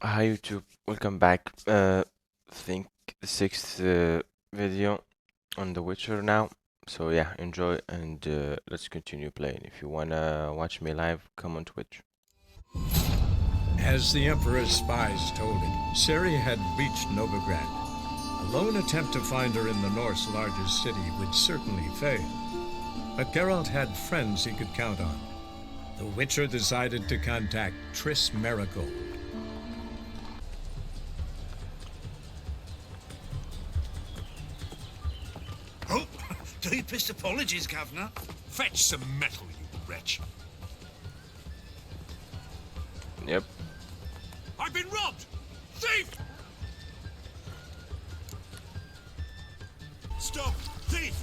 Hi YouTube, welcome back. Think the sixth video on The Witcher now. So yeah, enjoy and let's continue playing. If you wanna watch me live, come on Twitch. As the Emperor's spies told it, Ciri had reached Novigrad. A lone attempt to find her in the North's largest city would certainly fail. But Geralt had friends he could count on. The Witcher decided to contact Triss Merigold. Oh, deepest apologies, Governor. Fetch some metal, you wretch. Yep. I've been robbed! Thief! Stop! Thief!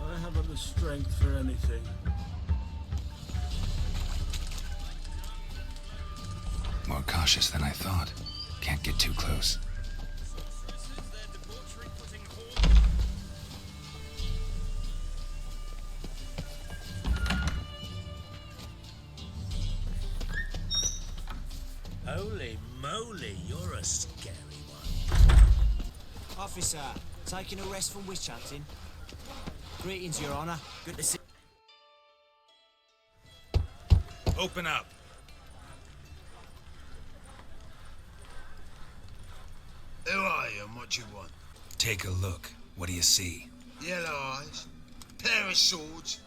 I haven't the strength for anything. More cautious than I thought. Can't get too close. Holy moly, you're a scary one. Officer, taking a rest from witch hunting. Greetings, Your Honor. Good to see. Open up. Who are you and what you want? Take a look. What do you see? Yellow eyes, pair of swords,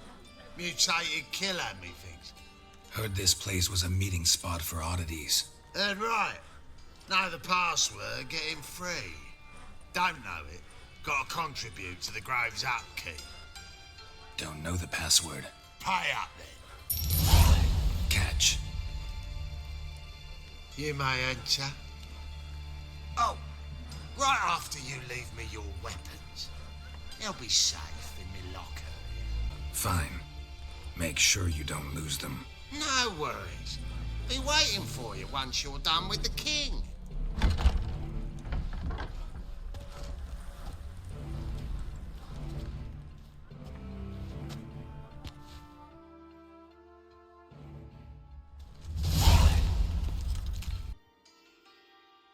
mutated killer, methinks. Heard this place was a meeting spot for oddities. Heard right. Know the password, get him free. Don't know it, gotta contribute to the Grave's upkeep. Don't know the password. Pay up then. Catch. You may enter. Oh, right after you leave me your weapons. They'll be safe in me locker. Fine. Make sure you don't lose them. No worries. Be waiting for you once you're done with the king.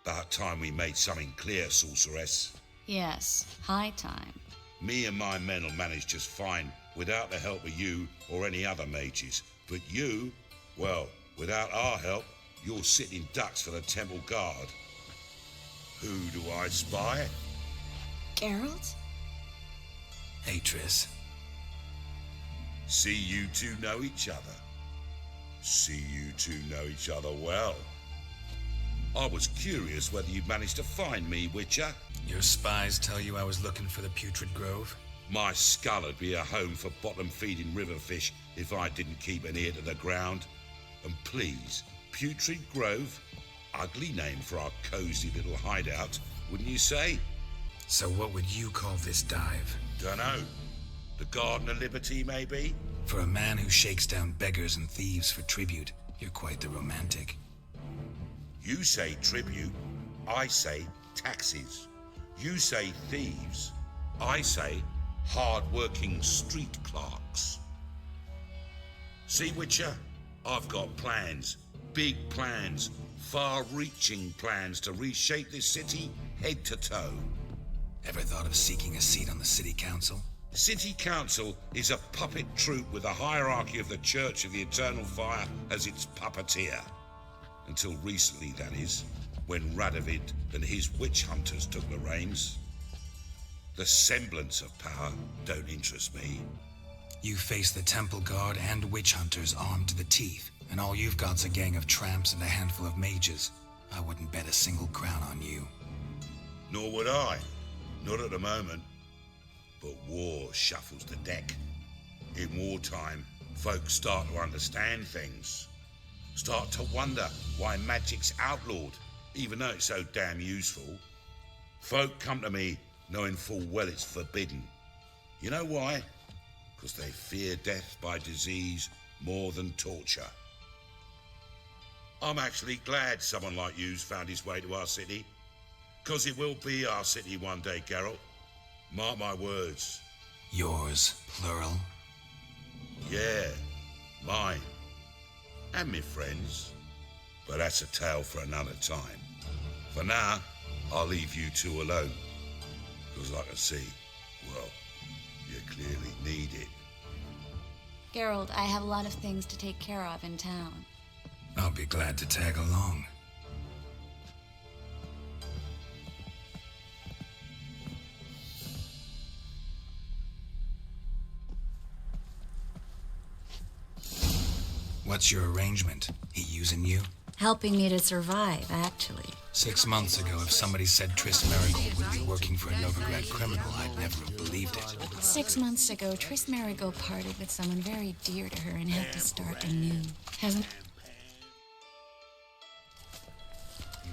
About time we made something clear, sorceress. Yes, high time. Me and my men will manage just fine without the help of you or any other mages. But you, well, without our help, you're sitting ducks for the temple guard. Who do I spy? Geralt? Hey, Triss. See you two know each other. See you two know each other well. I was curious whether you'd managed to find me, Witcher. Your spies tell you I was looking for the Putrid Grove? My skull'd be a home for bottom-feeding river fish if I didn't keep an ear to the ground. And please, Putrid Grove, ugly name for our cosy little hideout, wouldn't you say? So what would you call this dive? Dunno. The Garden of Liberty, maybe? For a man who shakes down beggars and thieves for tribute, you're quite the romantic. You say tribute, I say taxes. You say thieves, I say hard-working street clerks. See, Witcher, I've got plans, big plans, far-reaching plans to reshape this city head to toe. Ever thought of seeking a seat on the city council? City Council is a puppet troupe with the hierarchy of the Church of the Eternal Fire as its puppeteer. Until recently, that is, when Radovid and his witch hunters took the reins. The semblance of power don't interest me. You face the temple guard and witch hunters armed to the teeth, and all you've got's a gang of tramps and a handful of mages. I wouldn't bet a single crown on you. Nor would I. Not at the moment. But war shuffles the deck. In wartime, folks start to understand things. Start to wonder why magic's outlawed, even though it's so damn useful. Folk come to me knowing full well it's forbidden. You know why? Because they fear death by disease more than torture. I'm actually glad someone like you's found his way to our city. Because it will be our city one day, Geralt. Mark my words. Yours, plural? Yeah, mine. And me friends. But that's a tale for another time. For now, I'll leave you two alone. Because I can see, well, you clearly need it. Geralt, I have a lot of things to take care of in town. I'll be glad to tag along. What's your arrangement? He using you? Helping me to survive, actually. 6 months ago, if somebody said Triss Merigold would be working for a Novigrad criminal, I'd never have believed it. 6 months ago, Triss Merigold parted with someone very dear to her and had to start anew. Hasn't...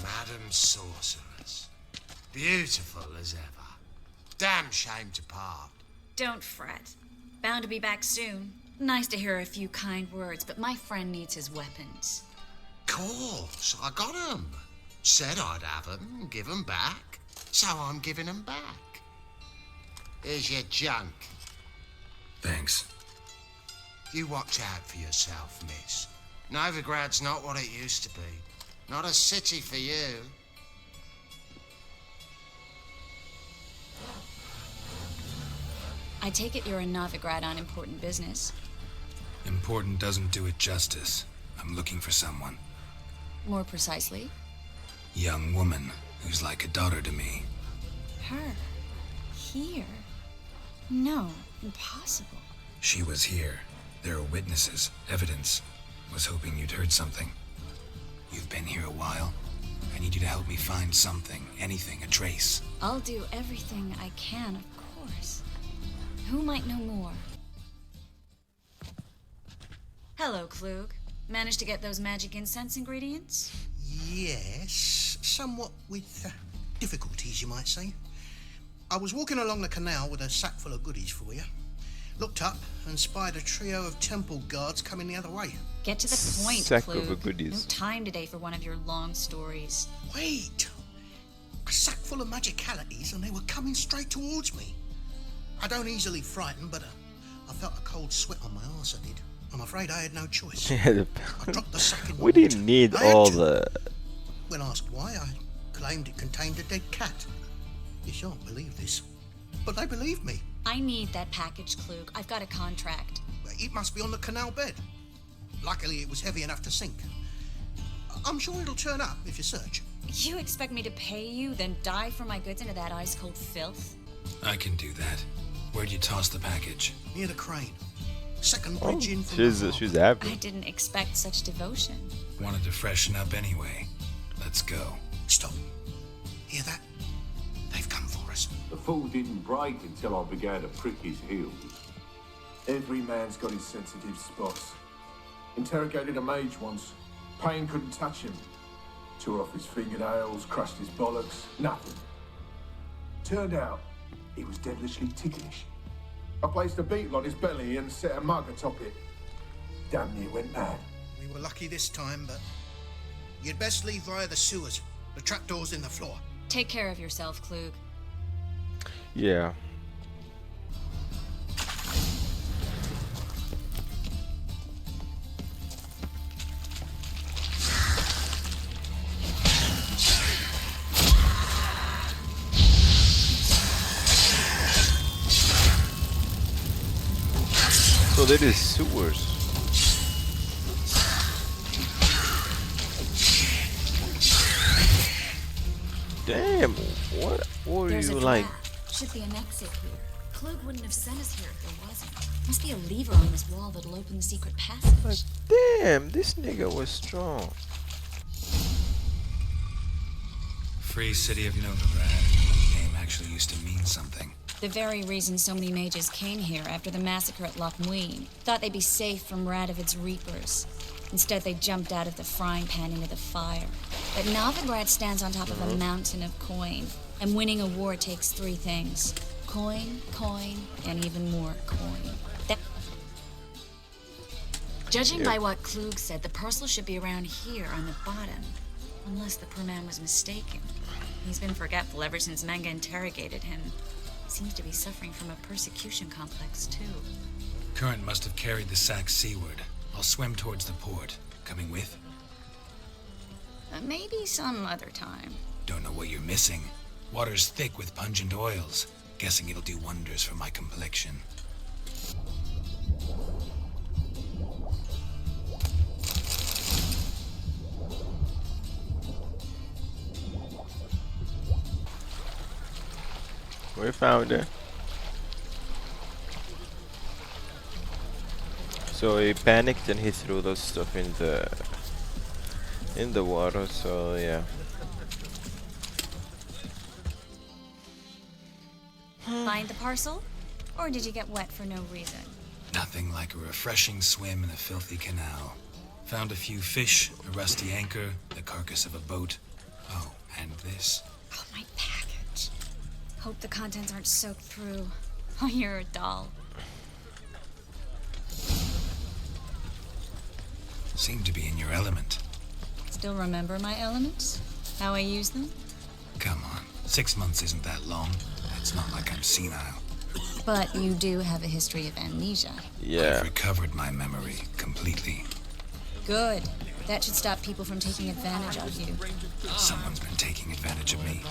Madam Sorceress. Beautiful as ever. Damn shame to part. Don't fret. Bound to be back soon. Nice to hear a few kind words, but my friend needs his weapons. Course, I got 'em. Said I'd have 'em, give 'em back. So I'm giving 'em back. Here's your junk. Thanks. You watch out for yourself, miss. Novigrad's not what it used to be. Not a city for you. I take it you're in Novigrad on important business. Important doesn't do it justice. I'm looking for someone. More precisely? Young woman who's like a daughter to me. Her? Here? No, impossible. She was here. There are witnesses, evidence. Was hoping you'd heard something. You've been here a while. I need you to help me find something, anything, a trace. I'll do everything I can, of course. Who might know more? Hello, Klug. Managed to get those magic incense ingredients? Yes, somewhat with difficulties, you might say. I was walking along the canal with a sack full of goodies for you. Looked up and spied a trio of temple guards coming the other way. Get to the point, Sack Klug. of goodies. No time today for one of your long stories. Wait! A sack full of magicalities and they were coming straight towards me. I don't easily frighten, but I felt a cold sweat on my arse, I did. I'm afraid I had no choice. Yeah, I dropped the sack in the we didn't water. need I had all to. the... When asked why, I claimed it contained a dead cat. You shan't believe this, but they believed me. I need that package, Klug. I've got a contract. It must be on the canal bed. Luckily, it was heavy enough to sink. I'm sure it'll turn up if you search. You expect me to pay you, then dive for my goods into that ice-cold filth? I can do that. Where'd you toss the package? Near the crane. Second bridge in from she's happy. I didn't expect such devotion. Wanted to freshen up anyway. Let's go. Stop. Hear that? They've come for us. The fall didn't break until I began to prick his heels. Every man's got his sensitive spots. Interrogated a mage once. Pain couldn't touch him. Tore off his fingernails, crushed his bollocks, nothing. Turned out, he was devilishly ticklish. I placed a beetle on his belly and set a mug atop it. Damn near went mad. We were lucky this time, but you'd best leave via the sewers. The trapdoor's in the floor. Take care of yourself, Klug. Yeah. So that is sewers. Damn, what were There's you a like? draft. Should be an exit here. Klug wouldn't have sent us here if there wasn't. Must be a lever on this wall that'll open the secret passage. Damn, this nigga was strong. Free City of Novigrad. The name actually used to mean something. The very reason so many mages came here after the massacre at Loch Muin. Thought they'd be safe from Radovid's reapers. Instead, they jumped out of the frying pan into the fire. But Novigrad stands on top of a mountain of coin. And winning a war takes 3 things. Coin, coin, and even more coin. Judging by what Klug said, the parcel should be around here on the bottom. Unless the poor man was mistaken. He's been forgetful ever since Manga interrogated him. Seems to be suffering from a persecution complex, too. Current must have carried the sack seaward. I'll swim towards the port. Coming with? Maybe some other time. Don't know what you're missing. Water's thick with pungent oils. Guessing it'll do wonders for my complexion. We found it. So he panicked and he threw those stuff in the water, so yeah. Find the parcel? Or did you get wet for no reason? Nothing like a refreshing swim in a filthy canal. Found a few fish, a rusty anchor, the carcass of a boat. Oh, and this. Oh, my package. Hope the contents aren't soaked through. Oh, you're a doll. Seem to be in your element. Still remember my elements? How I use them? Come on, 6 months isn't that long. It's not like I'm senile. But you do have a history of amnesia. Yeah. I've recovered my memory completely. Good. That should stop people from taking advantage of you. Someone's been taking advantage of me.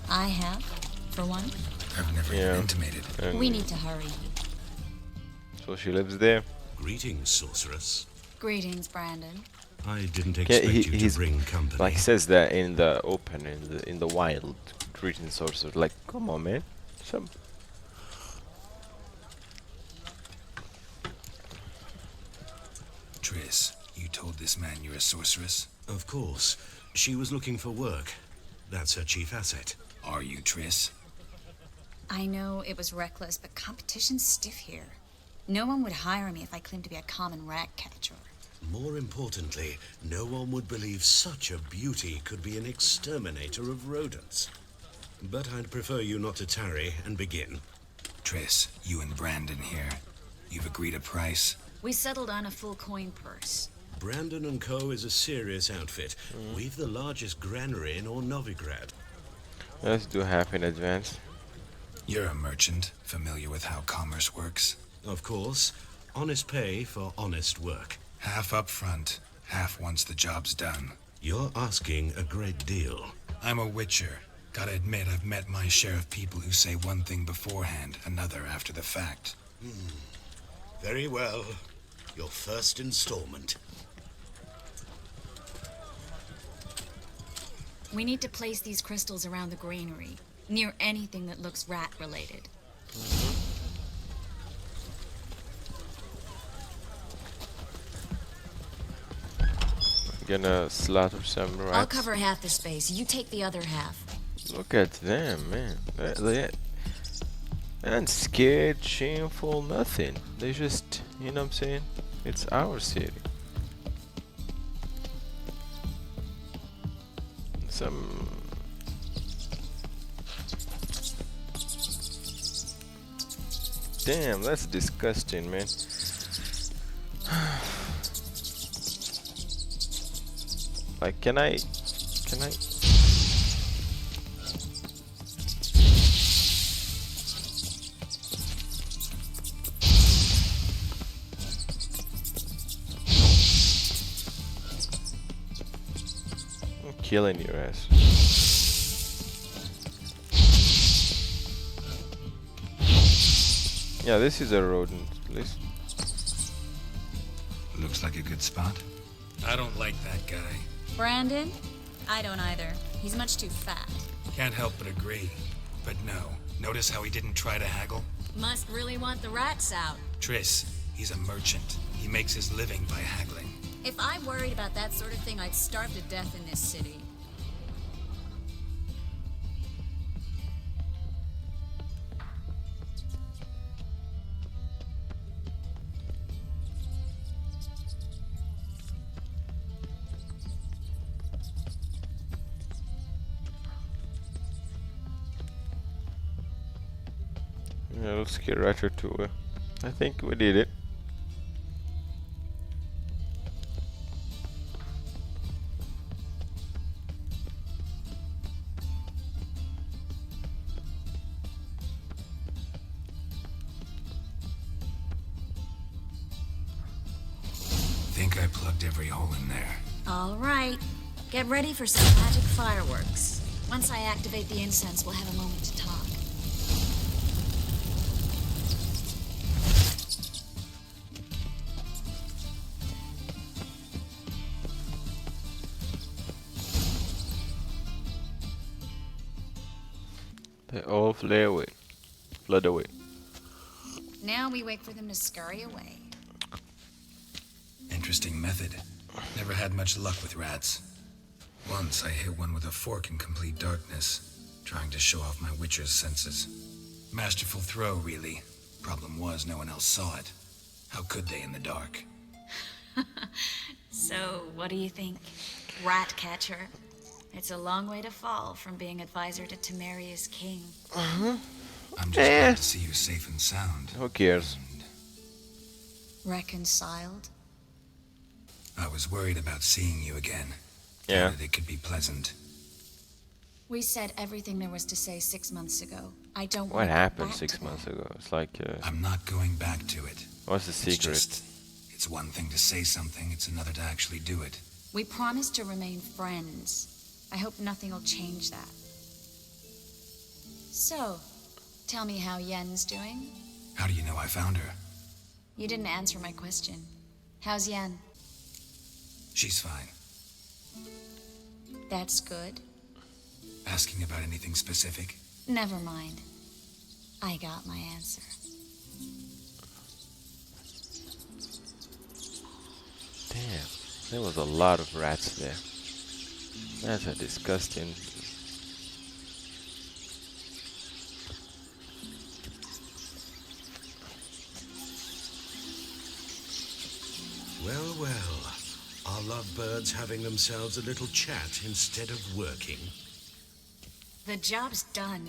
I have, for one. I've never even intimated. We need to hurry. So she lives there. Greetings, sorceress. Greetings, Brandon. I didn't Yeah, expect you he's to bring company. like says that in the open, in the wild. Greetings, sorcerer. Like, come on, man. Some. Triss, you told this man you're a sorceress? Of course. She was looking for work. That's her chief asset. Are you, Triss? I know it was reckless, but competition's stiff here. No one would hire me if I claimed to be a common rat catcher. More importantly, no one would believe such a beauty could be an exterminator of rodents. But I'd prefer you not to tarry and begin. Triss, you and Brandon here. You've agreed a price? We settled on a full coin purse. Brandon and Co. is a serious outfit. We've the largest granary in all Novigrad. Let's do half in advance. You're a merchant, familiar with how commerce works? Of course. Honest pay for honest work. Half up front, half once the job's done. You're asking a great deal. I'm a witcher. Gotta admit, I've met my share of people who say one thing beforehand, another after the fact. Very well. Your first installment. We need to place these crystals around the granary, near anything that looks rat-related. Gonna slaughter some rats. I'll cover half the space. You take the other half. Look at them, man. They aren't scared, shameful, nothing. They just, you know what I'm saying? It's our city. Some... Damn, that's disgusting, man. Like, can I... I'm killing your ass. Yeah, this is a rodent, please. Looks like a good spot. I don't like that guy. Brandon? I don't either. He's much too fat. Can't help but agree. But no, notice how he didn't try to haggle? Must really want the rats out. Triss, he's a merchant. He makes his living by haggling. If I worried about that sort of thing, I'd starve to death in this city. Yeah, let's get right to it. I think we did it. think I plugged every hole in there. All right. Get ready for some magic fireworks. Once I activate the incense, we'll have a moment to talk. They all fly away. Flood away. Now we wait for them to scurry away. Interesting method. Never had much luck with rats. Once I hit one with a fork in complete darkness, trying to show off my witcher's senses. Masterful throw, really. Problem was, no one else saw it. How could they in the dark? So, what do you think? Rat catcher. It's a long way to fall from being advisor to Temeria's king. I'm just glad to see you safe and sound. Who cares? Reconciled? I was worried about seeing you again. Yeah. Doubted it could be pleasant. We said everything there was to say 6 months ago. I don't want What to go happened back 6 to months ago? It's like, I'm not going back to it. what's the secret? It's one thing to say something, it's another to actually do it. We promised to remain friends. I hope nothing will change that. So, tell me how Yen's doing? How do you know I found her? You didn't answer my question. How's Yen? She's fine. That's good. Asking about anything specific? Never mind. I got my answer. Damn, there was a lot of rats there. That's a disgusting. Well, well. Are lovebirds having themselves a little chat instead of working? The job's done.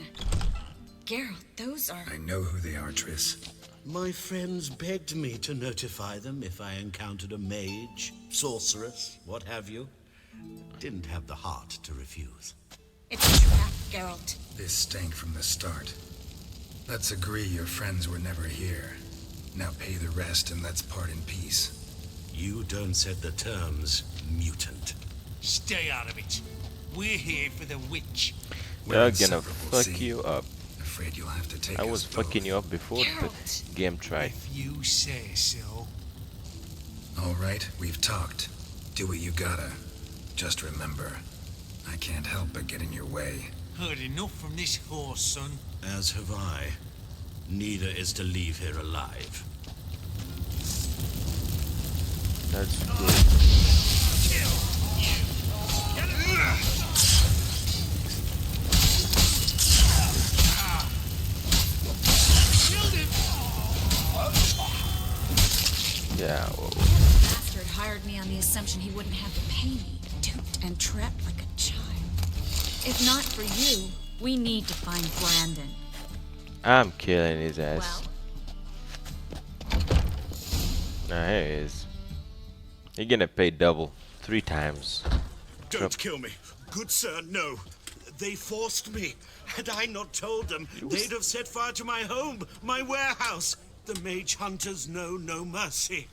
Geralt, those are... I know who they are, Triss. My friends begged me to notify them if I encountered a mage, sorceress, what have you. Didn't have the heart to refuse. It's a trap, Geralt. This stank from the start. Let's agree your friends were never here. Now pay the rest and let's part in peace. You don't set the terms, mutant. Stay out of it. We're here for the witch. They're gonna fuck you up. Afraid you'll have to take I was fucking you up before the game tried. If you say so. All right, we've talked. Do what you gotta. Just remember, I can't help but get in your way. Heard enough from this horse, son. As have I. Neither is to leave here alive. That's good. Yeah. Whoa. That bastard hired me on the assumption he wouldn't have to pay me. Duped and trapped like a child. If not for you, we need to find Brandon. I'm killing his ass. Nah, here he is. You're gonna pay double. 3 times. Don't kill me. Good sir, no. They forced me. Had I not told them, they'd have set fire to my home, my warehouse. The mage hunters know no mercy.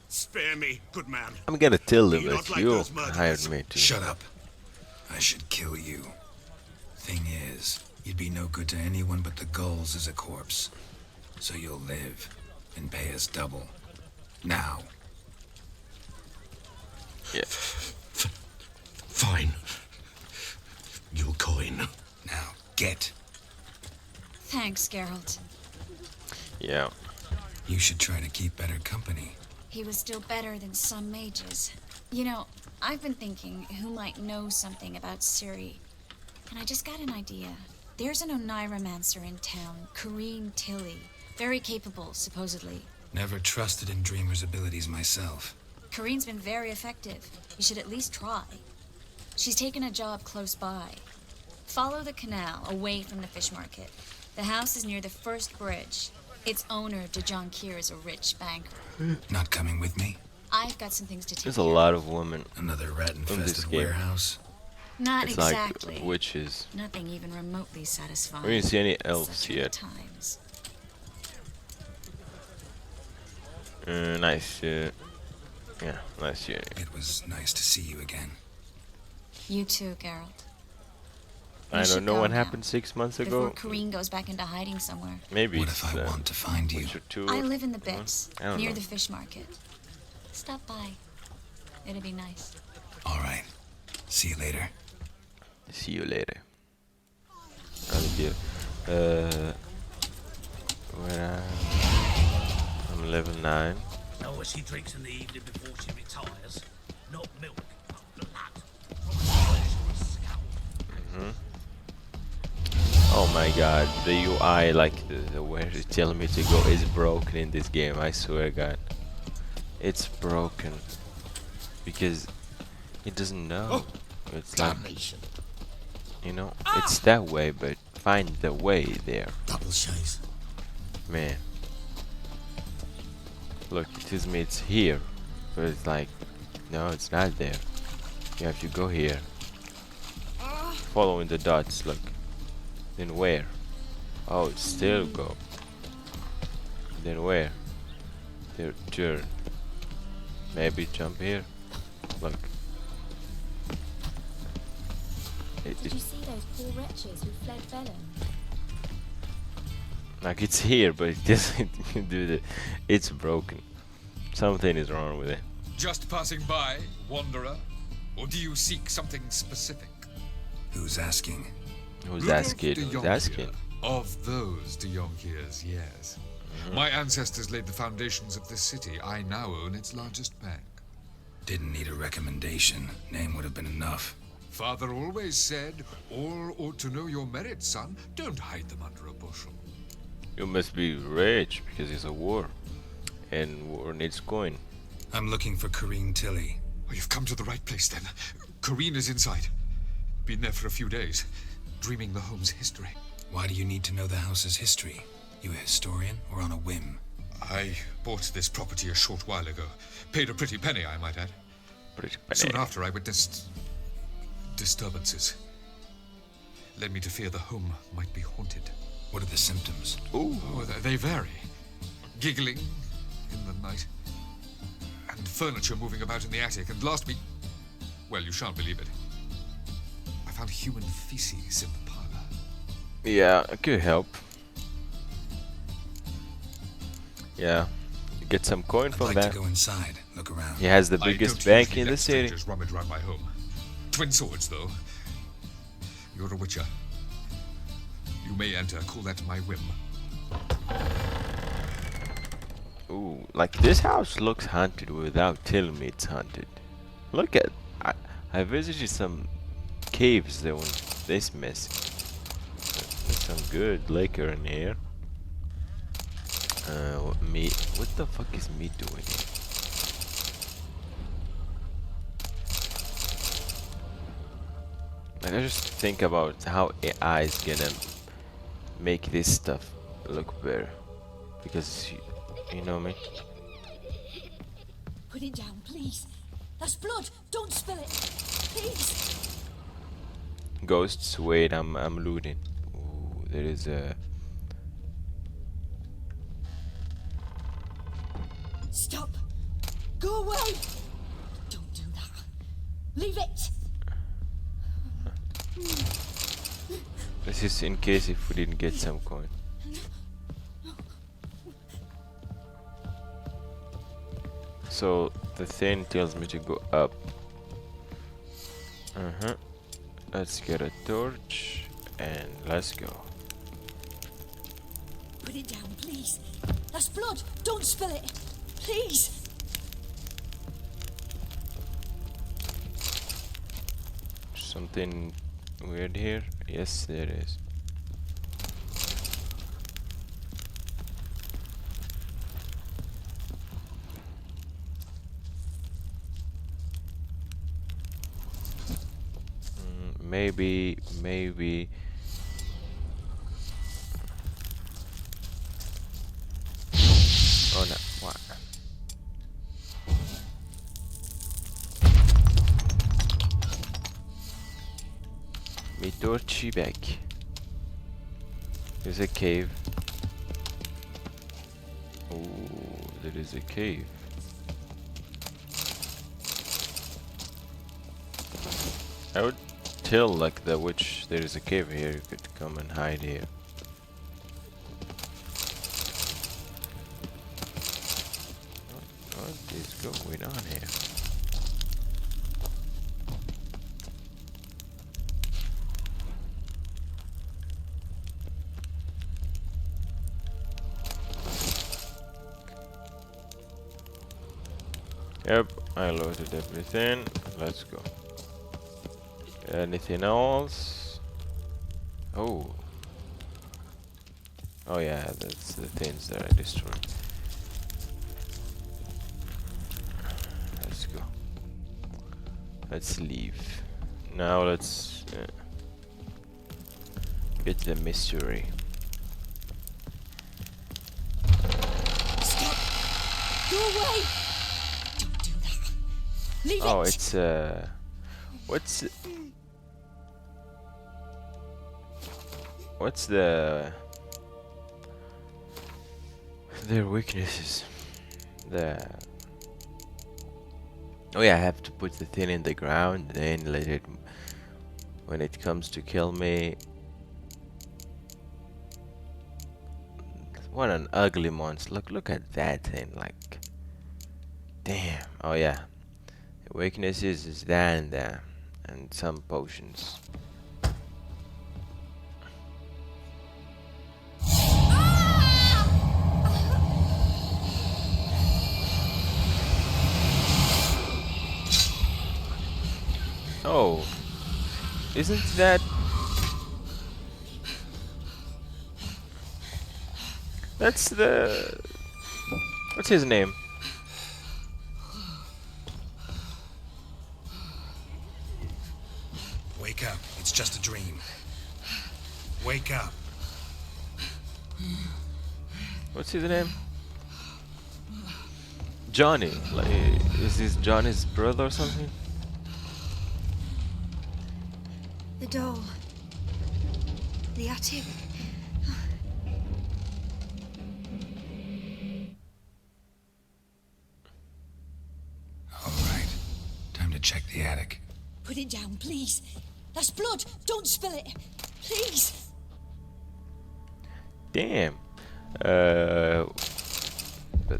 Spare me, good man. I'm gonna tell them Be not that like you those murderers. hired me to. Shut up. I should kill you. Thing is, you'd be no good to anyone but the gulls as a corpse. So you'll live and pay us double. Now. Yeah. Fine. Your coin. Now, get. Thanks, Geralt. Yeah. You should try to keep better company. He was still better than some mages. You know, I've been thinking who might know something about Ciri. And I just got an idea. There's an Oneiromancer in town, Corrine Tilly. Very capable, supposedly. Never trusted in Dreamer's abilities myself. Corrine's been very effective. You should at least try. She's taken a job close by. Follow the canal, away from the fish market. The house is near the first bridge. Its owner, Dejon Kier, is a rich banker. Not coming with me? I've got some things to take There's care a of. lot of women Another in this rat-infested game. warehouse? Not It's exactly. like witches. Nothing even remotely satisfying. We didn't see any elves Such are the yet. times. Nice. Yeah, nice hearing. It was nice to see you again. You too, Geralt. I should don't know go what now, happened 6 months Before ago. Kareen goes back into hiding somewhere. Maybe What it's, if I want to find you? Witcher 2 I or- live in the Bits, I don't near know. the fish market. Stop by. It'll be nice. All right. See you later. See you later. I'll where I'm level 9. Know what she drinks in the evening before she retires? Not milk, but blood. Oh my god, the UI, like the where it's telling me to go, is broken in this game. I swear, God, it's broken because it doesn't know. It's like, you know, it's that way, but find the way there. Double chase. Man, look, it tells me it's here, but it's like, no, it's not there. You have to go here. Following the dots, look. Then where? Oh, still go. Then where? There, turn. Maybe jump here. Look. Did you see those poor wretches who fled Velen? Like it's here, but it doesn't do the. It's broken. Something is wrong with it. Just passing by, wanderer? Or do you seek something specific? Who's asking? Who's Rudolph asking? de Who's Jonquière. asking? Of those de Jonquières, yes. My ancestors laid the foundations of this city. I now own its largest bank. Didn't need a recommendation. Name would have been enough. Father always said, all ought to know your merits, son. Don't hide them under a bushel. You must be rich because it's a war, and war needs coin. I'm looking for Kareen Tilly. Oh, you've come to the right place then. Kareen is inside. Been there for a few days, dreaming the home's history. Why do you need to know the house's history? You a historian or on a whim? I bought this property a short while ago. Paid a pretty penny, I might add. Pretty penny. Soon after, I witnessed disturbances. Led me to fear the home might be haunted. What are the symptoms? Ooh. Oh, they vary. Giggling in the night, and furniture moving about in the attic, and last week, well, you shan't believe it, I found human feces in the parlor. Yeah, it could help. Yeah, you get some coin from I'd like that. to go inside, look around. He has the I biggest don't bank usually in the let city. strangers rummage around my home. Twin swords, though. You're a witcher. You may enter. Call that my whim. Ooh, like this house looks haunted without telling me it's haunted. Look at, I visited some caves that were this messy. There's some good liquor in here. Meat. What the fuck is meat doing here? Like I just think about how AI is gonna make this stuff look better, because you know me. Put it down, please. That's blood. Don't spill it. Please. Ghosts, wait, I'm looting. Ooh, there is a. Stop. Go away. Don't do that. Leave it. This is in case if we didn't get some coin. So the thing tells me to go up. Let's get a torch and let's go. Put it down, please. That's blood. Don't spill it. Please. Something weird here? Yes, there is. Maybe. Oh no, what? Mi torci back. There's a cave. Oh, there is a cave. I would tell like the witch there is a cave here, you could come and hide here. What is going on here? Yep, I loaded everything. Let's go. Anything else? Oh. Oh yeah, that's the things that I destroyed. Let's go. Let's leave. Now let's get the mystery. Stop! Go away! Don't do that. Leave Oh, it! it's what's their weaknesses? Oh yeah, I have to put the thing in the ground, then let it, when it comes to kill me. What an ugly monster. Look at that thing, like, damn. Oh yeah, the weaknesses is that and that, and some potions. Oh, isn't that... That's the... What's his name? Wake up. It's just a dream. Wake up. What's his name? Johnny. Like, is this Johnny's brother or something? The door. The attic. All right. Time to check the attic. Put it down, please. That's blood. Don't spill it. Please. Damn. But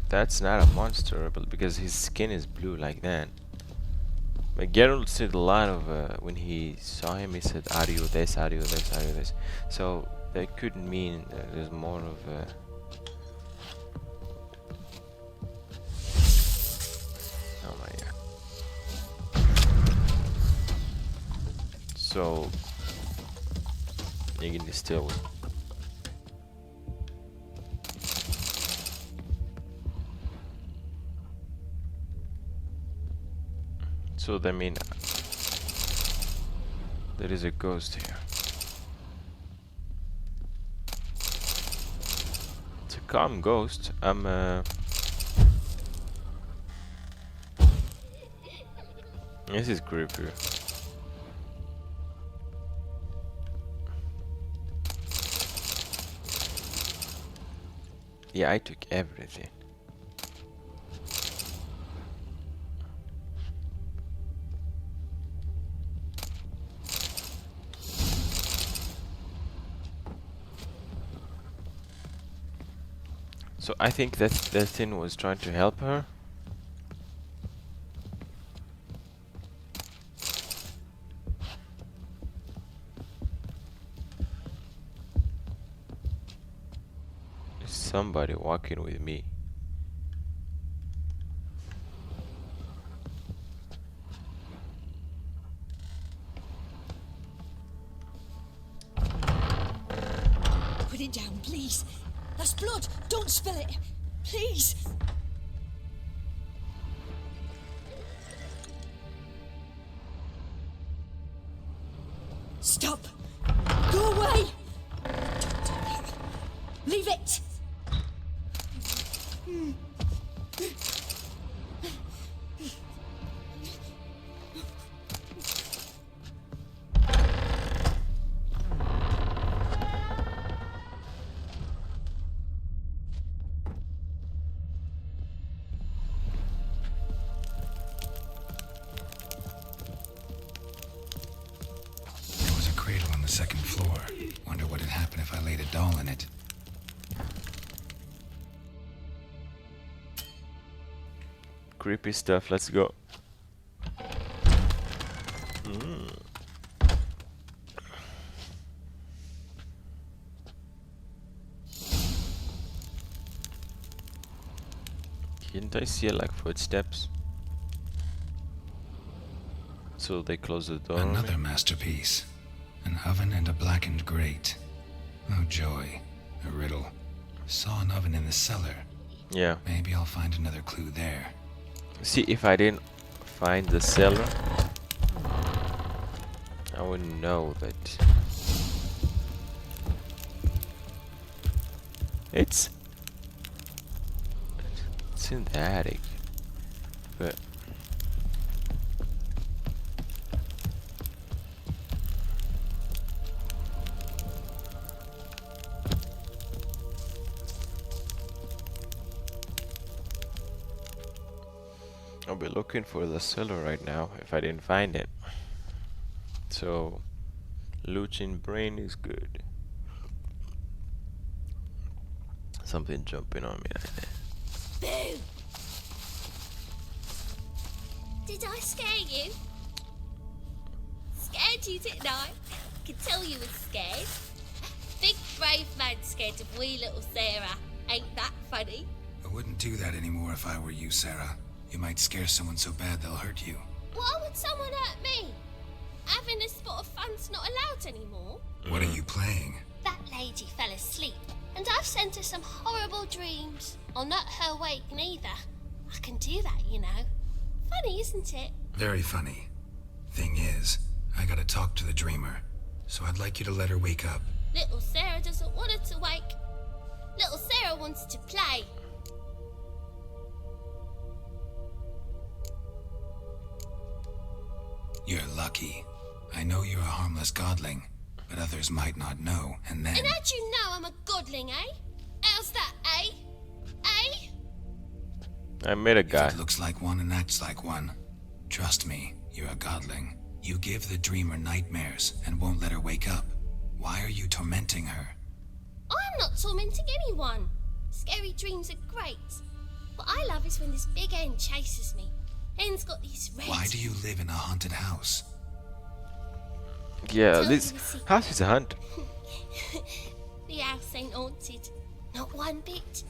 that's not a monster, but because his skin is blue like that. But Geralt said a lot of when he saw him, he said "Are you this? Are you this? Are you this?" So that could mean there's more of a... Oh my god. So you can distill it. So that mean there is a ghost here. It's a calm ghost. This is creepy. Yeah, I took everything. So I think that thing was trying to help her. There's somebody walking with me. Put it down, please. That's blood. Don't spill it. Please. Stop. Go away. Leave it. happen if I laid a doll in it? Creepy stuff, let's go. Didn't I see like footsteps? So they close the door. Another masterpiece. An oven and a blackened grate. Oh joy. A riddle. Saw an oven in the cellar. Yeah. Maybe I'll find another clue there. See, if I didn't find the cellar, I wouldn't know that it's in the attic, but I'll be looking for the cellar right now if I didn't find it. So looting brain is good. Something jumping on me right there. Boo! Did I scare you? Scared you, didn't I? Could tell you was scared. Big brave man scared of wee little Sarah. Ain't that funny? I wouldn't do that anymore if I were you, Sarah. You might scare someone so bad they'll hurt you. Why would someone hurt me? Having a spot of fun's not allowed anymore. What are you playing? That lady fell asleep, and I've sent her some horrible dreams. I'll not her wake neither. I can do that, you know. Funny, isn't it? Very funny. Thing is, I gotta talk to the dreamer, so I'd like you to let her wake up. Little Sarah doesn't want her to wake. Little Sarah wants to play. You're lucky. I know you're a harmless godling, but others might not know, and then... And how'd you know I'm a godling, eh? How's that, eh? Eh? I met a guy. If it looks like one and acts like one, trust me, you're a godling. You give the dreamer nightmares and won't let her wake up. Why are you tormenting her? I'm not tormenting anyone. Scary dreams are great. What I love is when this big hen chases me. Hen's got these red... Why do you live in a haunted house? Yeah, this house is a hunt. The house ain't haunted. Not one bit.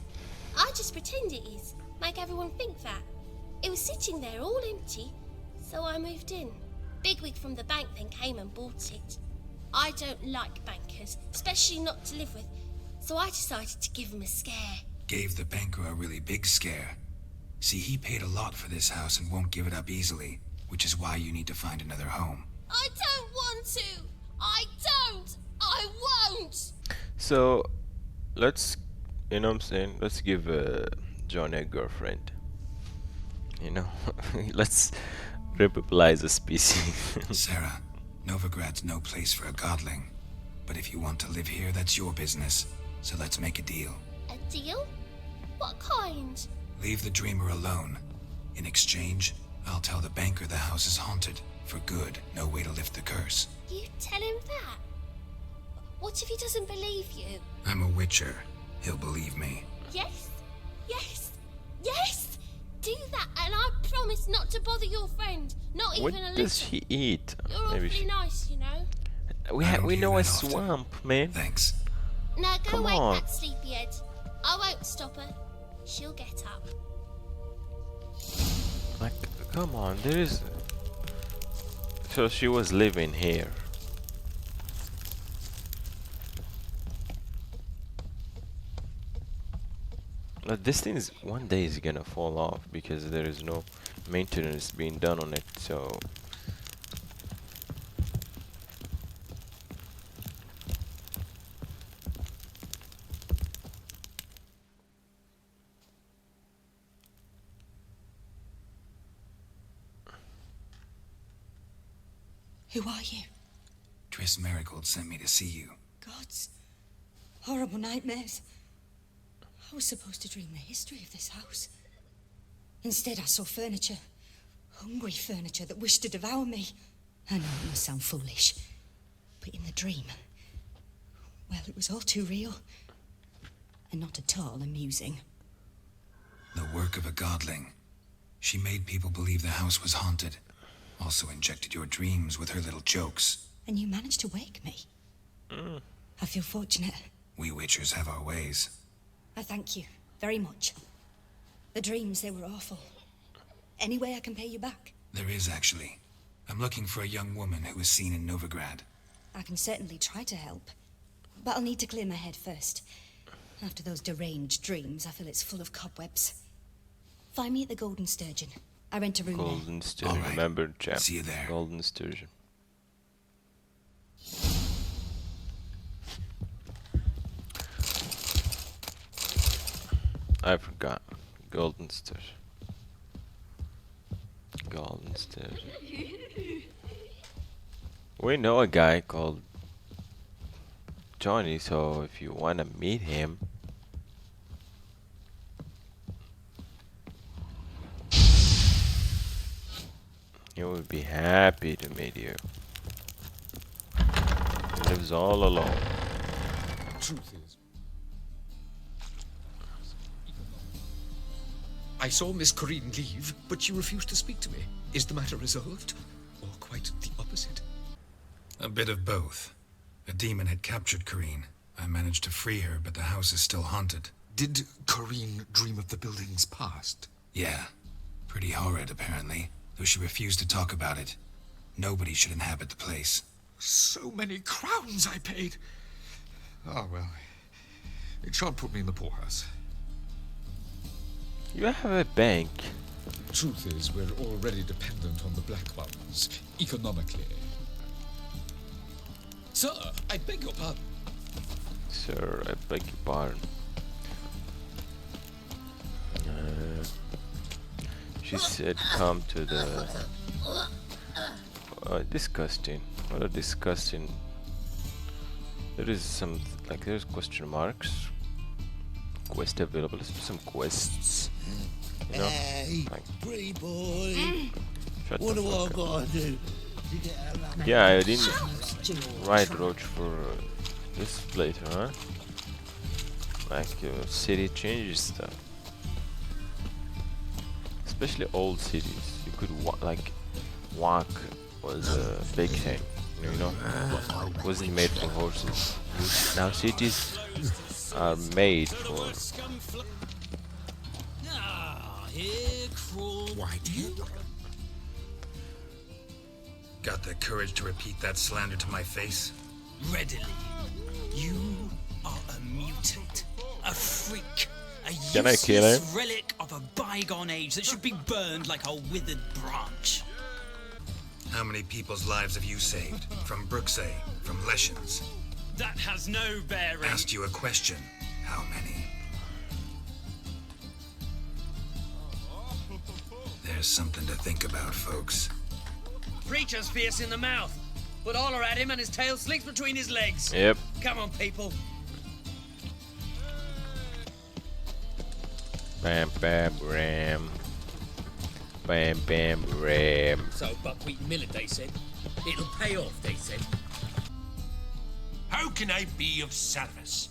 I just pretend it is. Make everyone think that. It was sitting there all empty, so I moved in. Bigwig from the bank then came and bought it. I don't like bankers, especially not to live with, so I decided to give him a scare. Gave the banker a really big scare. See, he paid a lot for this house and won't give it up easily, which is why you need to find another home. I don't want to! I don't! I won't! So, let's, you know what I'm saying? Let's give John a girlfriend. You know? Let's republize the species. Sarah, Novigrad's no place for a godling. But if you want to live here, that's your business. So let's make a deal. A deal? What kind? Leave the dreamer alone. In exchange, I'll tell the banker the house is haunted. For good, no way to lift the curse. You tell him that? What if he doesn't believe you? I'm a witcher. He'll believe me. Yes? Yes? Yes? Do that and I promise not to bother your friend. Not What even a does little. she eat? You're Maybe awfully nice, you know. we know a swamp, man. Thanks. Now go Come wake on. that sleepyhead. I won't stop her. She'll get up. Like, come on, there is... So she was living here. But this thing is one day is gonna fall off because there is no maintenance being done on it, so... Who are you? Triss Marigold sent me to see you. Gods. Horrible nightmares. I was supposed to dream the history of this house. Instead, I saw furniture. Hungry furniture that wished to devour me. I know it must sound foolish, but in the dream, Well, it was all too real. And not at all amusing. The work of a godling. She made people believe the house was haunted. Also injected your dreams with her little jokes. And you managed to wake me. I feel fortunate. We witchers have our ways. I thank you very much. The dreams, they were awful. Any way I can pay you back? There is, actually. I'm looking for a young woman who was seen in Novigrad. I can certainly try to help. But I'll need to clear my head first. After those deranged dreams, I feel it's full of cobwebs. Find me at the Golden Sturgeon. I rent a room Golden Sturgeon, All right. remember, chap. See you there. Golden Sturgeon. I forgot. Golden Sturgeon. Golden Sturgeon. We know a guy called Johnny, so if you want to meet him, he would be happy to meet you. He lives all alone. Truth is, I saw Miss Corinne leave, but she refused to speak to me. Is the matter resolved? Or quite the opposite? A bit of both. A demon had captured Corinne. I managed to free her, but the house is still haunted. Did Corinne dream of the building's past? Yeah. Pretty horrid, apparently. Though she refused to talk about it. Nobody should inhabit the place. So many crowns I paid. Oh, well. It shan't put me in the poorhouse. You have a bank. Truth is, we're already dependent on the Black Ones, economically. Sir, I beg your pardon. Sir, I beg your pardon. She said come to the... disgusting. What a disgusting... There is some... like there's question marks. Quest available. Let's do some quests. You know? Hey, like, pretty boy. shut What the do I fuck up. gotta do to get out of that? Yeah, I didn't write Roach for this playthrough, huh? Like city changes stuff, especially old cities. You could walk was a big thing, you know. Wasn't made for horses. Now cities are made for. Got the courage to repeat that slander to my face? Readily. You are a mutant, a freak, a Can I kill him? useless relic of a bygone age that should be burned like a withered branch. How many people's lives have you saved? From Bruxay? From Leshens? That has no bearing. Asked you a question. How many? There's something to think about, folks. Preacher's fierce in the mouth, but holler at him and his tail slinks between his legs. Yep. Come on, people. Bam bam ram. Bam bam ram. So buckwheat millet, they said. It'll pay off, they said. How can I be of service?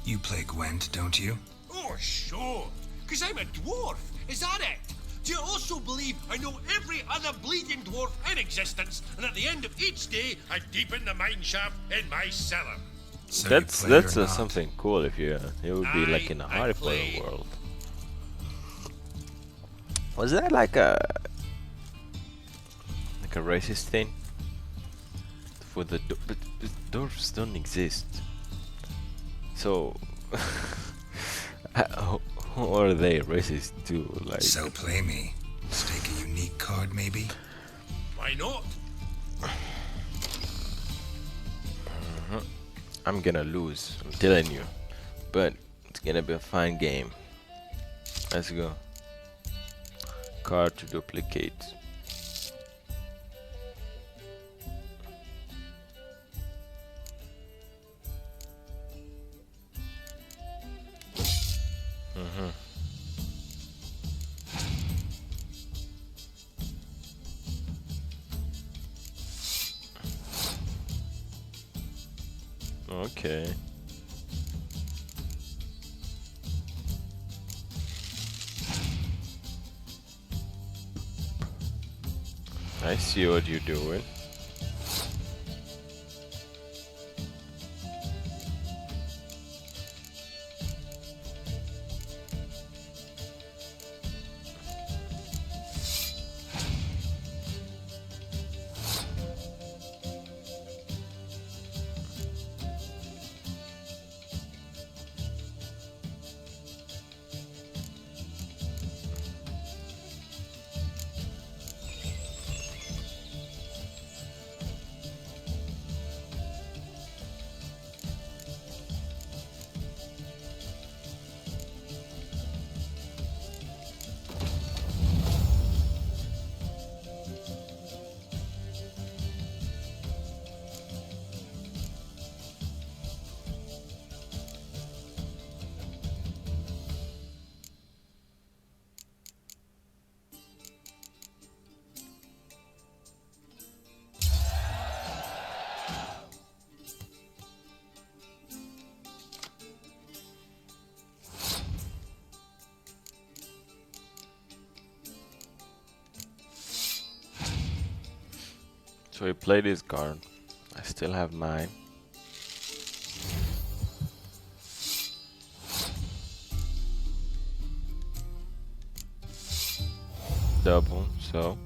You play Gwent, don't you? Oh, sure. Because I'm a dwarf. Is that it? Do you also believe I know every other bleeding dwarf in existence, and at the end of each day, I deepen the mine shaft in my cellar? So That's you play or not? something cool if you it would be like in a Harry Potter play. world. Was that like a racist thing? For the but dwarves don't exist. So who are they racist to? Like So play me. Stake a unique card, maybe? Why not? I'm gonna lose, I'm telling you. But it's gonna be a fine game. Let's go. Card to duplicate. Okay. I see what you're doing. So he played his card. I still have mine. Double, so.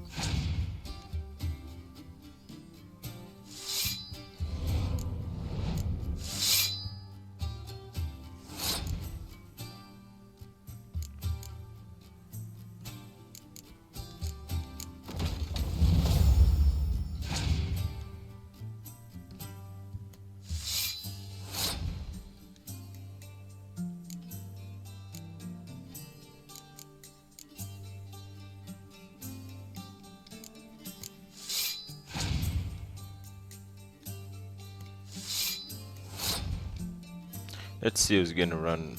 Let's see who's gonna run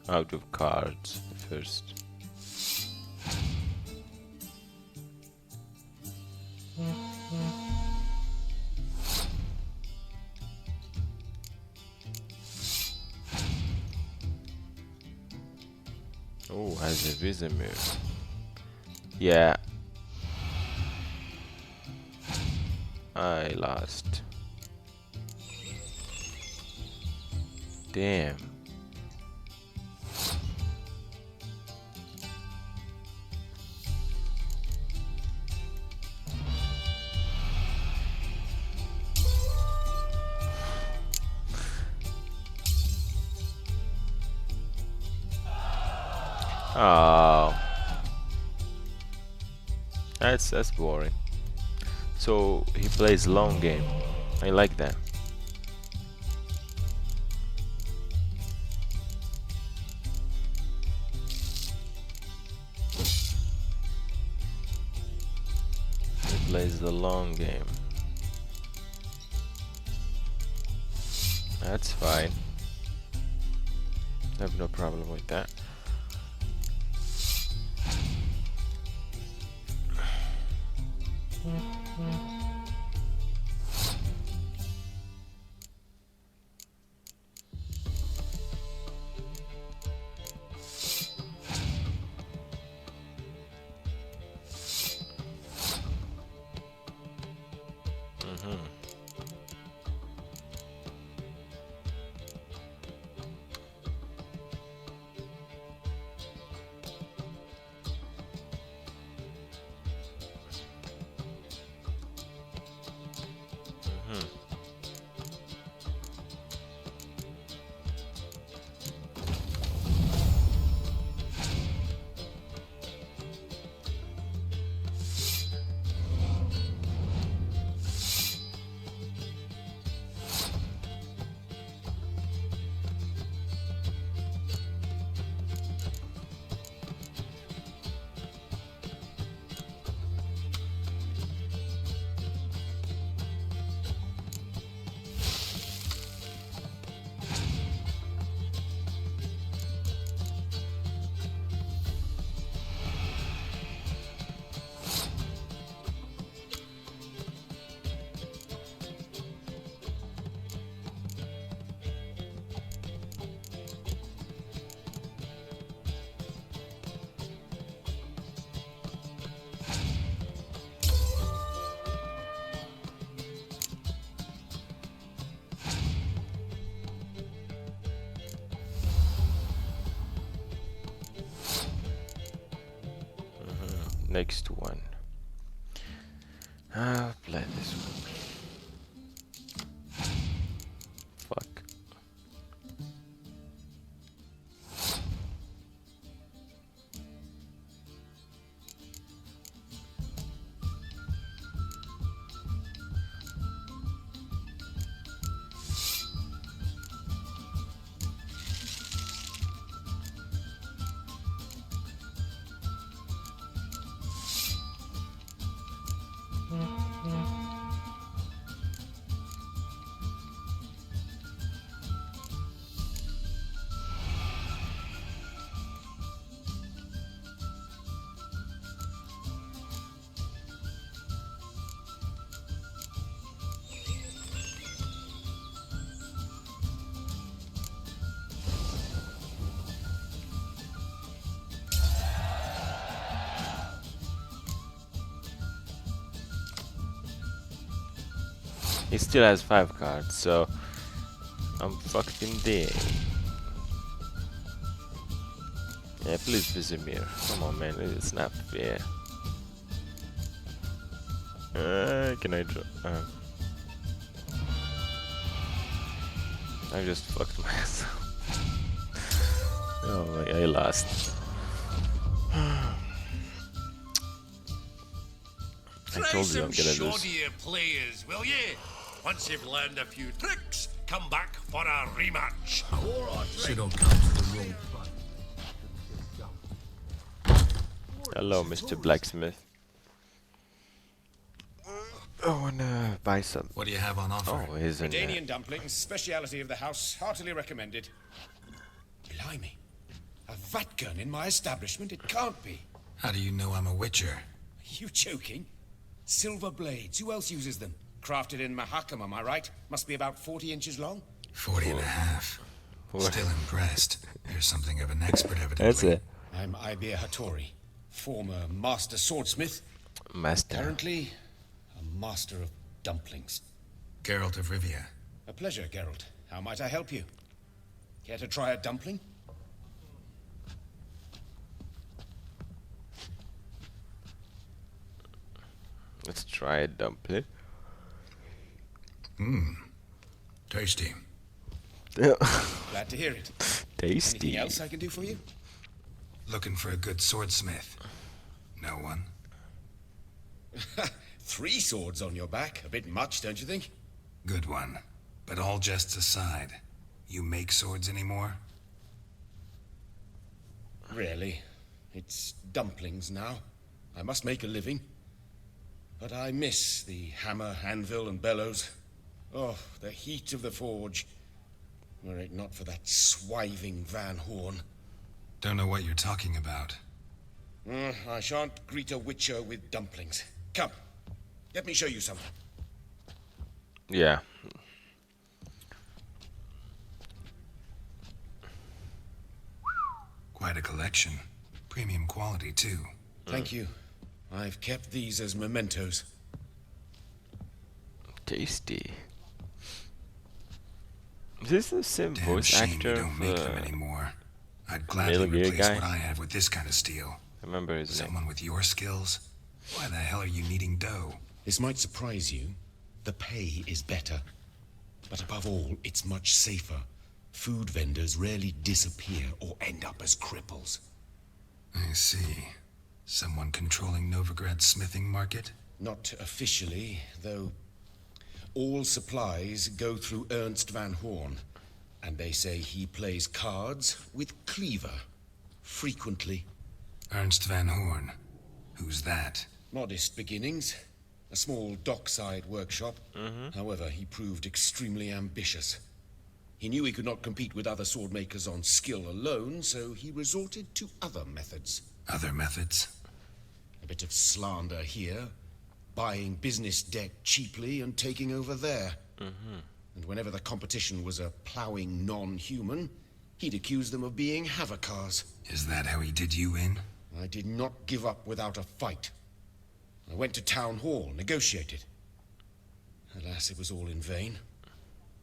out of cards first. Oh, has a Vizimir. Yeah. I lost. Damn. Oh. That's boring. So he plays long game. I like that. Plays the long game. That's fine. I have no problem with that. next one. I'll play this one. Fuck. He still has 5 cards, so I'm fucking dead. Yeah, please Vizimir. Come on, man, it's not fair. Can I draw? I just fucked myself. Oh my, I lost. I told you I'm gonna lose. Show to your players, will ye? Once you've learned a few tricks, come back for a rematch. Should all come to the wrong place. Hello, Mr. Blacksmith. I wanna buy some. What do you have on offer? Oh, here's an. Redanian dumplings, speciality of the house, heartily recommended. Blimey, a vat gun in my establishment? It can't be. How do you know I'm a witcher? Are you joking? Silver blades, who else uses them? Crafted in Mahakam, am I right? Must be about 40 inches long? 40 and a half. Still impressed. You're something of an expert, evidently. That's it. I'm Ibir Hattori, former master swordsmith. Master. Currently, a master of dumplings. Geralt of Rivia. A pleasure, Geralt. How might I help you? Care to try a dumpling? Let's try a dumpling. Mmm. Tasty. Glad to hear it. Tasty. Anything else I can do for you? Looking for a good swordsmith. No one? 3 swords on your back. A bit much, don't you think? Good one. But all jests aside, you make swords anymore? Really? It's dumplings now. I must make a living. But I miss the hammer, anvil, and bellows. Oh, the heat of the forge. Were it not for that swiving Van Horn. Don't know what you're talking about. I shan't greet a witcher with dumplings. Come, let me show you something. Yeah. Quite a collection. Premium quality, too. Thank you. I've kept these as mementos. Tasty. Is this the same Damn voice shame actor you don't make them of anymore. I'd Metal gladly Gear replace guy? what I have with this kind of steel. I remember his name. Someone with your skills? Why the hell are you needing dough? This might surprise you. The pay is better. But above all, it's much safer. Food vendors rarely disappear or end up as cripples. I see. Someone controlling Novigrad's smithing market? Not officially, though all supplies go through Ernst Van Horn. And they say he plays cards with Cleaver. Frequently. Ernst Van Horn. Who's that? Modest beginnings. A small dockside workshop. However, he proved extremely ambitious. He knew he could not compete with other sword makers on skill alone, so he resorted to other methods. Other methods? A bit of slander here, buying business debt cheaply and taking over there. And whenever the competition was a ploughing non-human, he'd accuse them of being Havakars. Is that how he did you in? I did not give up without a fight. I went to Town Hall, negotiated. Alas, it was all in vain.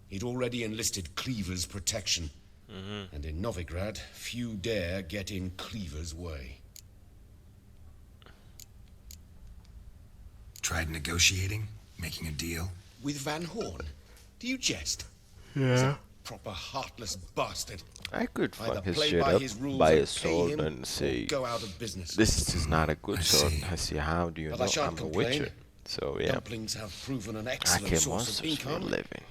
He'd already enlisted Cleaver's protection. And in Novigrad, few dare get in Cleaver's way. Tried negotiating? Making a deal? With Van Horn? Do you jest? Yeah. Proper heartless bastard. I could fuck Either his play shit by up his rules by and a pay sword him, and or say, go out of business. this is not a good sword. see. I see, how do you But know I shan't I'm a complain. witcher? So yeah, Dumplings have proven an I excellent kill source of monsters for a income. living.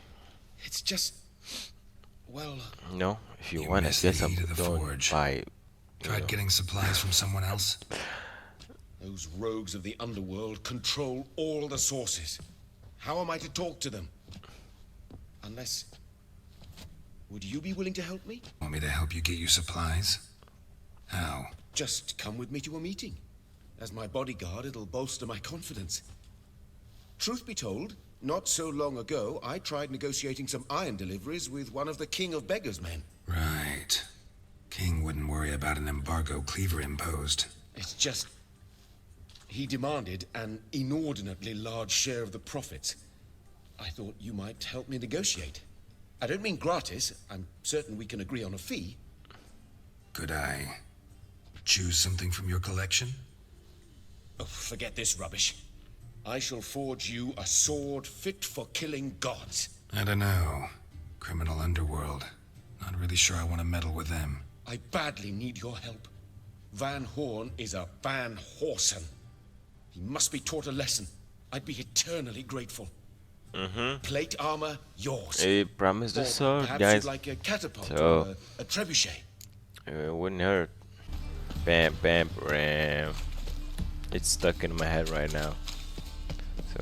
It's just, well, No, if you You want to miss get the some heat of the don't forge. buy. Tried getting supplies from someone else? those rogues of the underworld control all the sources. How am I to talk to them? Unless... Would you be willing to help me? Want me to help you get you supplies? How? Just come with me to a meeting. As my bodyguard, it'll bolster my confidence. Truth be told, not so long ago, I tried negotiating some iron deliveries with one of the King of Beggars' men. Right. King wouldn't worry about an embargo Cleaver imposed. It's just... He demanded an inordinately large share of the profits. I thought you might help me negotiate. I don't mean gratis. I'm certain we can agree on a fee. Could I choose something from your collection? Oh, forget this rubbish. I shall forge you a sword fit for killing gods. I don't know. Criminal underworld. Not really sure I want to meddle with them. I badly need your help. Van Horn is a Van Horsen. He must be taught a lesson. I'd be eternally grateful. Plate armor, yours. He promised the Or sword, perhaps guys. you'd like a catapult So or a trebuchet. it wouldn't hurt. Bam, bam, bam. It's stuck in my head right now.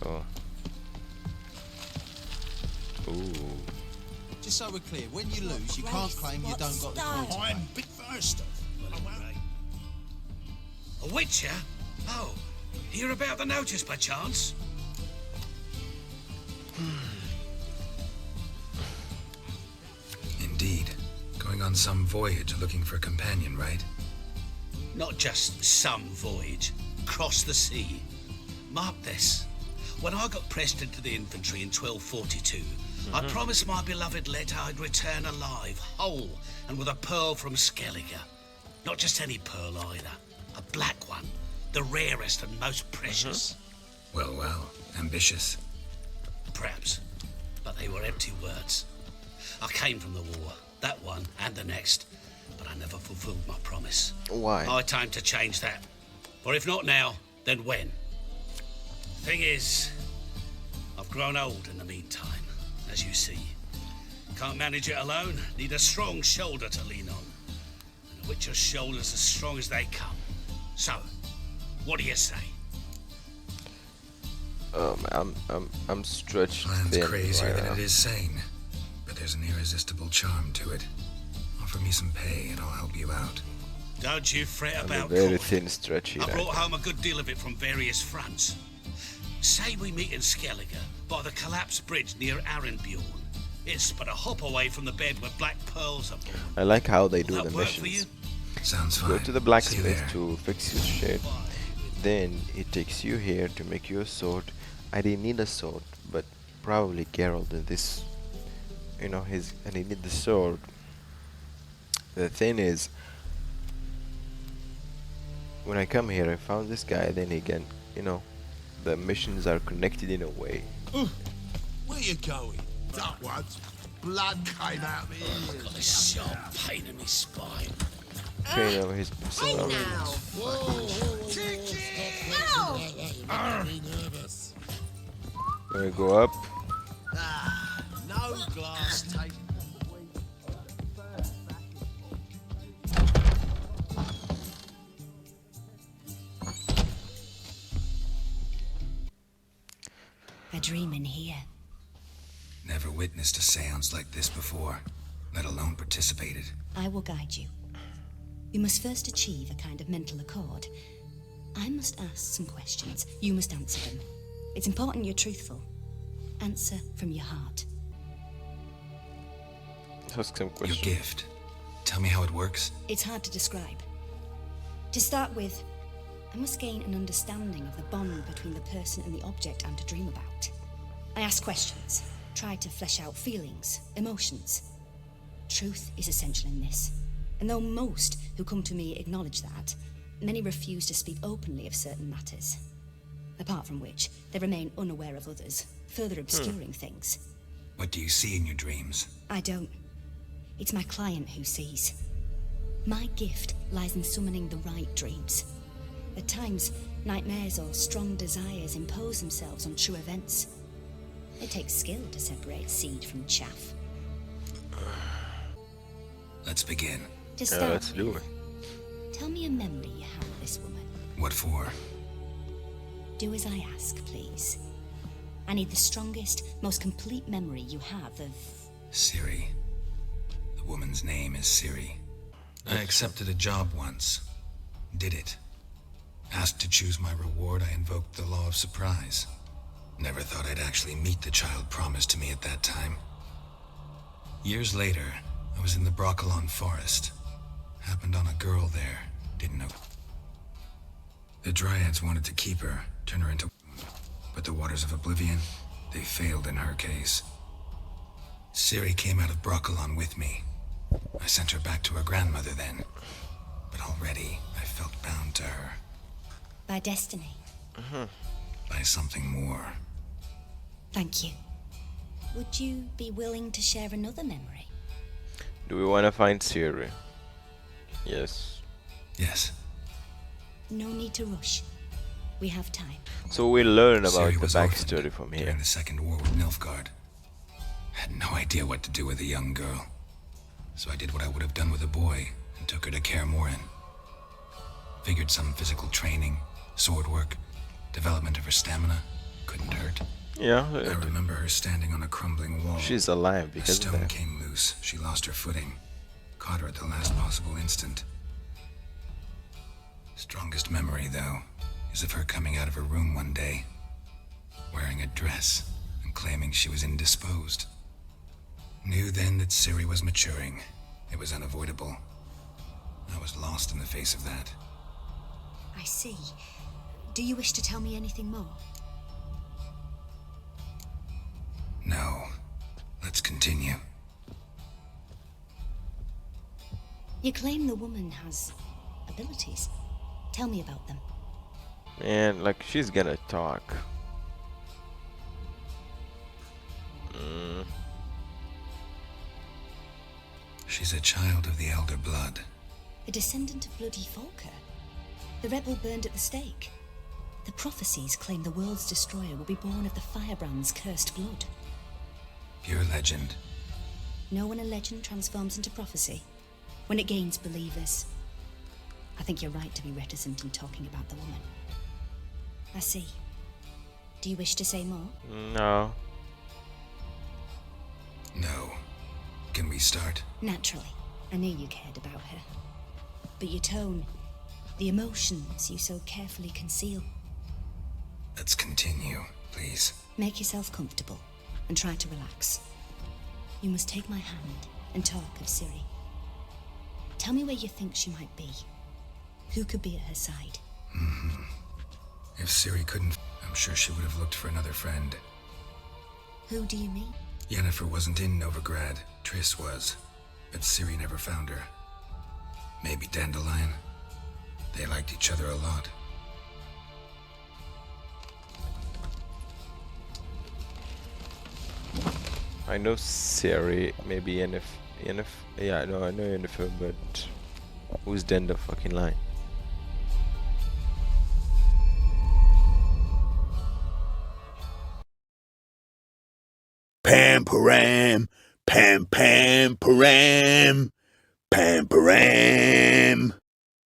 So. Ooh. Just so we're clear, when you lose, you can't claim you don't got the points. I'm big first. A witcher? Oh, hear about the notice by chance? Indeed. Going on some voyage looking for a companion, right? Not just some voyage. Cross the sea. Mark this. When I got pressed into the infantry in 1242, I promised my beloved Letta I'd return alive, whole, and with a pearl from Skellige. Not just any pearl either. A black one. The rarest and most precious. Well, well. Ambitious. Perhaps. But they were empty words. I came from the war. That one and the next. But I never fulfilled my promise. Why? High time to change that. For if not now, then when? Thing is, I've grown old in the meantime, as you see. Can't manage it alone. Need a strong shoulder to lean on. And a witcher's shoulder's as strong as they come. So, what do you say? I'm stretched Plan's thin crazier right than now. it is sane. But there's an irresistible charm to it. Offer me some pay and I'll help you out. Don't you fret I'm a about very coin. thin, stretchy. I right brought now. home a good deal of it from various fronts. Say we meet in Skellige by the collapsed bridge near Arenbjorn. It's but a hop away from the bed where black pearls are born. I like how they do Will the that work for missions. Sounds Go fine. to the See blacksmith you there. to fix your shit. Then it takes you here to make you a sword. I didn't need a sword, but probably Geralt in this, you know, and he need the sword. The thing is, when I come here, I found this guy. Then again, you know, the missions are connected in a way. Where you going? That once. Blood came out of my ears. Got this sharp pain in my spine. Train over his Hey personnel. now! Then we go up. No glass tape. A dream in here. Never witnessed a seance like this before, let alone participated. I will guide you. You must first achieve a kind of mental accord. I must ask some questions. You must answer them. It's important you're truthful. Answer from your heart. Ask some Your questions. gift. Tell me how it works. It's hard to describe. To start with, I must gain an understanding of the bond between the person and the object I'm to dream about. I ask questions, try to flesh out feelings, emotions. Truth is essential in this, and though most who come to me acknowledge that, many refuse to speak openly of certain matters. Apart from which, they remain unaware of others, further obscuring things. What do you see in your dreams? I don't. It's my client who sees. My gift lies in summoning the right dreams. At times, nightmares or strong desires impose themselves on true events. It takes skill to separate seed from chaff. Let's begin. To start let's do it. Tell me a memory you have of this woman. What for? Do as I ask, please. I need the strongest, most complete memory you have of... Ciri. The woman's name is Ciri. I accepted a job once. Did it. Asked to choose my reward, I invoked the law of surprise. Never thought I'd actually meet the child promised to me at that time. Years later, I was in the Brokilon forest. Happened on a girl there. Didn't know. The Dryads wanted to keep her, turn her into... But the Waters of Oblivion, they failed in her case. Ciri came out of Brokilon with me. I sent her back to her grandmother then. But already, I felt bound to her. By destiny. By something more. Thank you. Would you be willing to share another memory? Do we want to find Ciri? Yes. Yes. No need to rush. We have time. So we learn about Ciri the was backstory orphaned from here. during the Second War with Nilfgaard. Had no idea what to do with a young girl. So I did what I would have done with a boy and took her to Kaer Morhen. Figured some physical training, sword work, development of her stamina couldn't hurt. Yeah. I remember her standing on a crumbling wall. She's alive A because of stone that. came loose. She lost her footing. Caught her at the last possible instant. Strongest memory, though, is of her coming out of her room one day, wearing a dress and claiming she was indisposed. Knew then that Ciri was maturing. It was unavoidable. I was lost in the face of that. I see. Do you wish to tell me anything more? No. Let's continue. You claim the woman has abilities. Tell me about them. And like she's gonna talk. She's a child of the Elder Blood. A descendant of bloody Volker. The rebel burned at the stake. The prophecies claim the world's destroyer will be born of the Firebrand's cursed blood. Pure legend. Know when a legend transforms into prophecy? When it gains believers. I think you're right to be reticent in talking about the woman. I see. Do you wish to say more? No. No. Can we start? Naturally. I knew you cared about her. But your tone, the emotions you so carefully conceal. Let's continue, please. Make yourself comfortable and try to relax. You must take my hand and talk of Ciri. Tell me where you think she might be. Who could be at her side? If Ciri couldn't, I'm sure she would have looked for another friend. Who do you mean? Yennefer wasn't in Novigrad. Triss was. But Ciri never found her. Maybe Dandelion. They liked each other a lot. I know Ciri, maybe Yennefer. Yeah, no, I know Yennefer, but who's then the fucking line? Pam param, pam pam param, pam param.